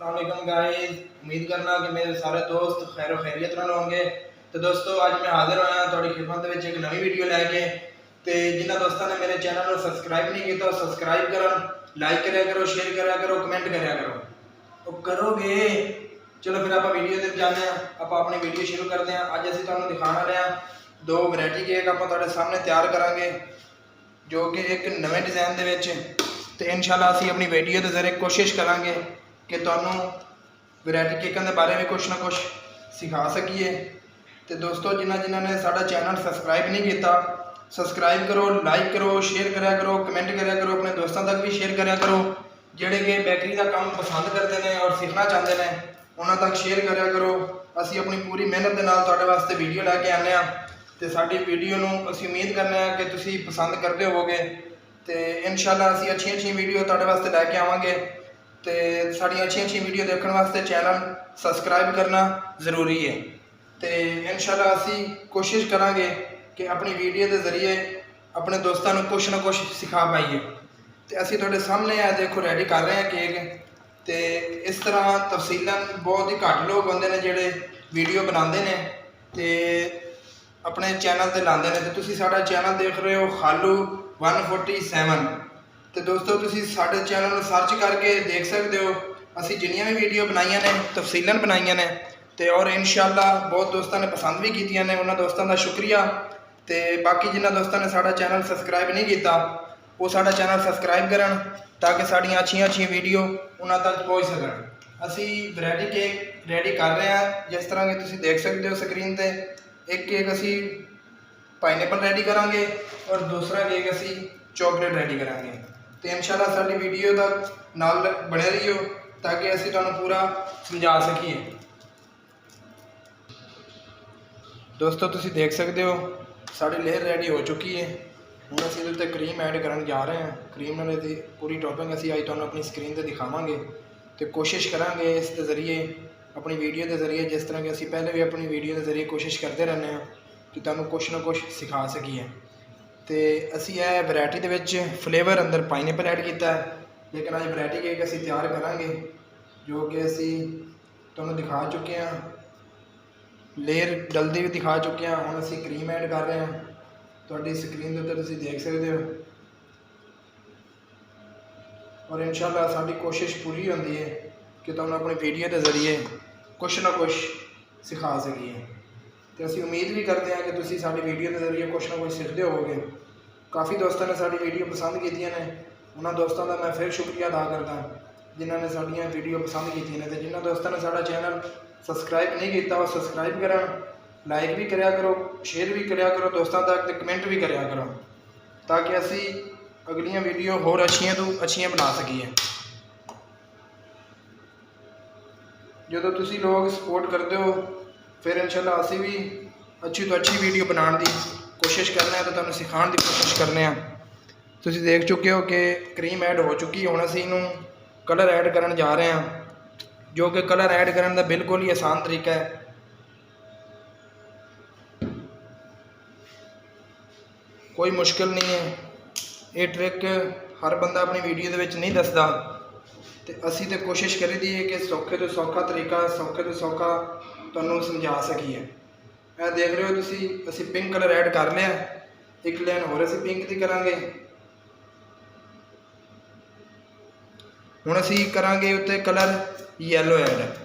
अस्सलाम गाइस, उम्मीद करना कि मेरे सारे दोस्त खैर खैरियत नाल होंगे। तो दोस्तों अज मैं हाजिर होया थोड़ी खिदमत में एक नवी वीडियो लैके। तो जिन्होंने दोस्तों ने मेरे चैनल को सबसक्राइब नहीं किया सबसक्राइब करो, लाइक कराया करो, शेयर कराया करो, कमेंट कराया करो। तो करोगे चलो फिर आप वीडियो ते जाने आप अपनी वीडियो शुरू करते हैं। अज असीं तुहानूं दिखाने वाले हैं दो वैरायटी केक आप तुहाडे सामने तैयार करांगे जो कि एक नवे डिज़ाइन दे विच। ते इंशाअल्लाह असीं अपनी वीडियो के जरिए कोशिश करांगे कि तुहानूं वैरायटी केकों के बारे में कुछ ना कुछ सिखा सकीए। तो दोस्तों जिन्होंने ने साडा चैनल सबसक्राइब नहीं किया सबसक्राइब करो, लाइक करो, शेयर कराया करो, कमेंट कराया करो, अपने दोस्तों तक भी शेयर कराया करो। जेडे कि बेकरी का काम पसंद करते हैं और सीखना चाहते हैं उन्होंने तक शेयर कराया करो। असी अपनी पूरी मेहनत के नाल तुहाडे वास्ते वीडियो लैके आने तो साडी वीडियो नूं असी उम्मीद करने कि तुसीं पसंद करते होवोगे। तो इंशाअल्लाह असी अच्छी अच्छी वीडियो तुहाडे वास्ते लैके आवांगे। तो साड़ी अच्छी अच्छी वीडियो देखने वास्ते चैनल सबसक्राइब करना ज़रूरी है। तो इंशाअल्लाह असी कोशिश करांगे कि अपनी वीडियो के जरिए अपने दोस्तों को कुछ ना कुछ सिखा पाइए। तो असी तुहाडे सामने आ देखो रेडी कर रहे हैं केक। तो इस तरह तफसीलन बहुत ही घट लोग होंगे ने जोड़े वीडियो बनाते हैं तो अपने चैनल पर लाते हैं। तो तुसीं साडा चैनल देख रहे हो खालू 147। तो दोस्तों तुसीं साडे चैनल को सर्च करके देख सकते हो असी जिन्नियां भी वीडियो बनाई ने तफसीलन बनाई ने। तो और इंशाअल्लाह बहुत दोस्तों ने पसंद भी की ने, उन्होंने दोस्तों का शुक्रिया। तो बाकी जिन्होंने दोस्तों ने साडा चैनल सबसक्राइब नहीं किया वो साडा चैनल सबसक्राइब करन ताकि साड़ियाँ अच्छी अच्छी वीडियो उन्होंने तक पहुँच सकन। असी वैरायटी केक रेडी कर रहे हैं जिस तरह के तुसीं देख सकते हो स्क्रीन पर। एक केक असी पाइनएप्पल रेडी करांगे और दूसरा केक असी चॉकलेट रेडी करांगे। तो इंशाअल्लाह साडी वीडियो तक नाल बने रहियो ताकि असी तुहानूं पूरा समझा सकीए। दोस्तों तुसीं देख सकते हो साड़ी लेयर रेडी हो चुकी है। हुण असीं इहदे उत्ते क्रीम ऐड करन जा रहे हैं। क्रीम नाल इहदी पूरी टॉपिंग असीं अज तुहानूं अपनी स्क्रीन पर दिखावांगे। तो कोशिश करांगे इस दे जरिए अपनी वीडियो के जरिए जिस तरह कि असीं पहले भी अपनी वीडियो के जरिए कोशिश करते रहने हैं कि तुहानूं कुछ ना कुछ सिखा सकीए। तो असी वैरायटी दे विच फ्लेवर अंदर पाइनएप्पल ऐड किया है, लेकिन अज वैरायटी केक असी तैयार करांगे जो कि असी तुहानूं दिखा चुके हैं। लेयर डलदी भी दिखा चुके हैं। हुण असी क्रीम ऐड कर रहे हैं। तुहाडी स्क्रीन के उत्ते तुसीं देख सकते हो। और इंशाअल्लाह साडी कोशिश पूरी होंदी है कि तुहानूं अपनी वीडियो के जरिए कुछ ना कुछ सिखा सकीए। तो असी उम्मीद भी करते हैं कि तुसीं साडी वीडियो के जरिए कुछ ना कुछ सीखते होवोगे। काफ़ी दोस्तों ने साडी वीडियो पसंद की ने, उन्होंने दोस्तों का मैं फिर शुक्रिया अदा करता जिन्होंने साड़ियाँ वीडियो पसंद की ने। तो जिन्होंने दोस्तों ने साडा चैनल सबसक्राइब नहीं किया वो सबसक्राइब करन, लाइक भी कराया करो, शेयर भी कराया करो दोस्तों तक, तो कमेंट भी कराया करो ताकि असी अगलियां वीडियो होर अच्छियां तो अच्छियां बना सकीए। जो तुसीं लोग सपोर्ट करते हो फिर इंशाअल्लाह असी भी अच्छी तो अच्छी वीडियो बनाने की कोशिश करने हैं, तो तुहानूं सिखाने की कोशिश करने हैं। तुसीं देख चुके हो कि क्रीम ऐड हो चुकी है। हुण असीं इहनूं कलर ऐड करन जा रहे हैं जो कि कलर ऐड करने का बिल्कुल ही आसान तरीका है। कोई मुश्किल नहीं है। ये ट्रिक हर बंदा अपनी वीडियो के नहीं दसदा। तो असी तो कोशिश करी दी है कि सौखे तो सौखा तरीका सौखे तो सौखा तुहानूं समझा सकीए। मैं देख रहे हो तुसीं असी पिंक कलर ऐड कर लिया। एक लाइन होर असी पिंक की करांगे। हुण असी करांगे उत्ते कलर येलो ऐड।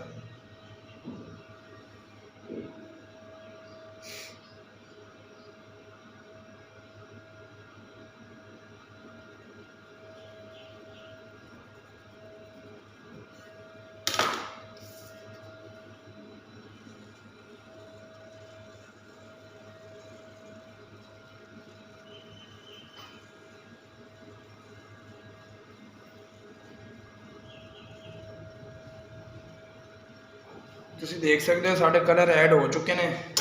तुसीं देख सकते हो साढ़े कलर ऐड हो चुके हैं।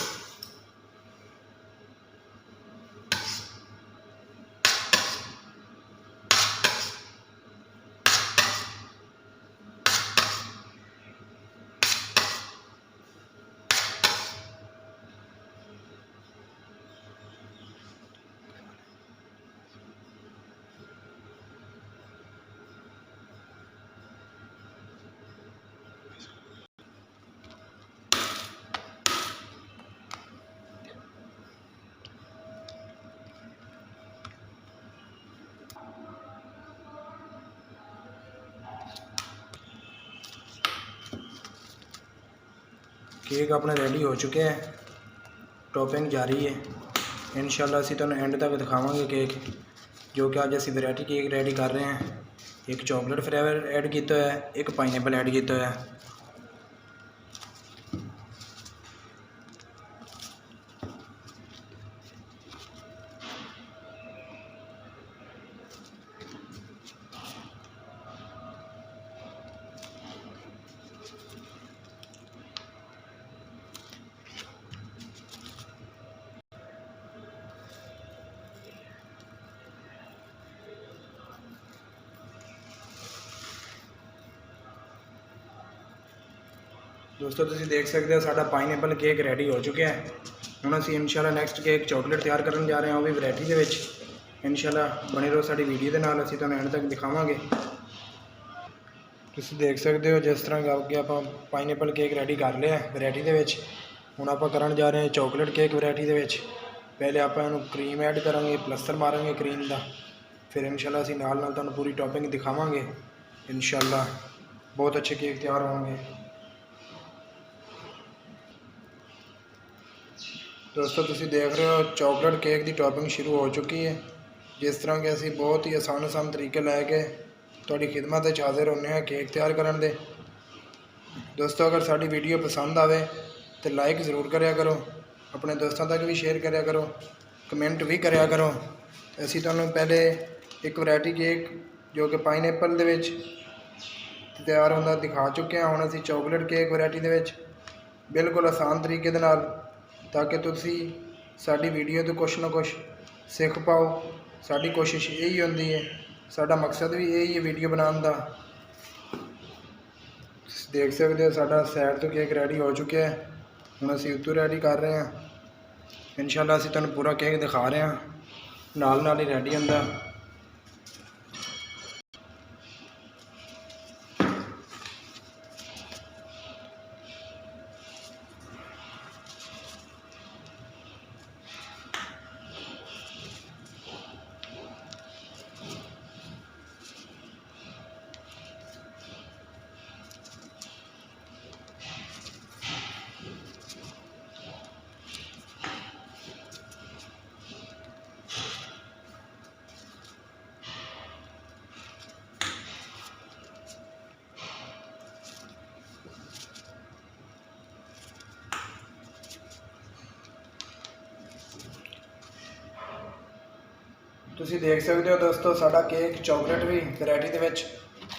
केक अपने रेडी हो चुके हैं, टॉपिंग जारी है। इंशाल्लाह असीं तुहानूं एंड तक दिखावांगे केक, जो कि अज असीं वैरायटी केक रेडी कर रहे हैं। एक चॉकलेट फ्लेवर ऐड किया है, एक पाइनएप्पल ऐड किया है। दोस्तों तुसीं देख सकते हो साडा पाइनएप्पल केक रेडी हो चुका है। हुण असीं इंशाल्लाह नैक्सट केक चॉकलेट तैयार करन जा रहे हैं, वो भी वैरायटी दे विच। इंशाल्लाह बने रहो साडी वीडियो दे नाल, असीं तुहानूं एंड तक दिखावांगे। तुसीं देख सकते हो जिस तरह कि आपां पाइनएप्पल केक रेडी कर लिया वैरायटी दे विच। हुण आपां करन जा रहे हैं चॉकलेट केक वैरायटी दे विच। पहले आपां इहनूं क्रीम ऐड करांगे, प्लस्तर मारांगे क्रीम दा, फिर इंशाल्लाह असीं नाल नाल तुहानूं पूरी टॉपिंग दिखावांगे। इंशाल्लाह बहुत अच्छे केक तैयार होंगे। दोस्तों तुसीं देख रहे हो चॉकलेट केक की टॉपिंग शुरू हो चुकी है। जिस तरह कि असीं बहुत ही आसान तरीके लैके तुहाडी खिदमत विच हाज़िर होने हैं केक तैयार करन दे। दोस्तों अगर साडी वीडियो पसंद आवे तो लाइक ज़रूर करया करो, अपने दोस्तों तक भी शेयर करया करो, कमेंट भी करया करो। असीं तुहानूं पहले एक वैरायटी केक जो कि पाइनएप्पल दे विच तैयार होंदा दिखा चुके हैं। हुण असीं चॉकलेट केक वैरायटी दे विच बिल्कुल आसान तरीके दे नाल, ताकि तुसीं साडी वीडियो तो कुछ ना कुछ सीख पाओ। साडी कोशिश यही होंदी है, साडा मकसद भी यही है वीडियो बनाने का। देख सकते हो साडा साइड तो केक रेडी हो चुका है। हुण असीं उत्तों रेडी कर रहे हैं। इंशाल्लाह असीं तुहानूं पूरा केक दिखा रहे हैं, नाल नाल ही रेडी होंदा। तुसीं देख सकते हो दोस्तों साडा केक चॉकलेट भी वैरायटी दे विच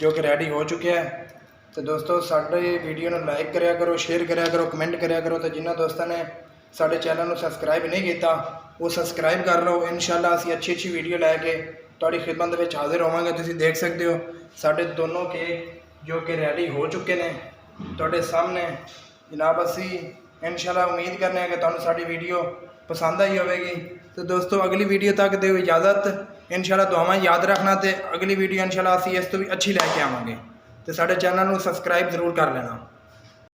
जो कि रेडी हो चुका है। तो दोस्तों साडी वीडियो नूं लाइक करया करो, शेयर करया करो, कमेंट करया करो। तो जिन्हां दोस्तों ने साडे चैनल नूं सबसक्राइब नहीं किया वो सबसक्राइब कर लो। इंशाल्लाह असीं अच्छी वीडियो लैके तुहाडी खिदमत दे विच हाज़िर होवांगे। तुसीं देख सकते हो साडे दोनों केक जो कि रेडी हो चुके हैं तुहाडे सामने जनाब। असीं इंशाल्लाह उम्मीद करने हैं कि तुहानूं साडी वीडियो पसंद आई होगी। तो दोस्तों अगली वीडियो तक दो इजाज़त। इंशाल्लाह दुआवां याद रखना। तो अगली वीडियो इंशाल्लाह असीं इस तो भी अच्छी लैके आवांगे। तो साडे चैनल नूं सबसक्राइब जरूर कर लेना।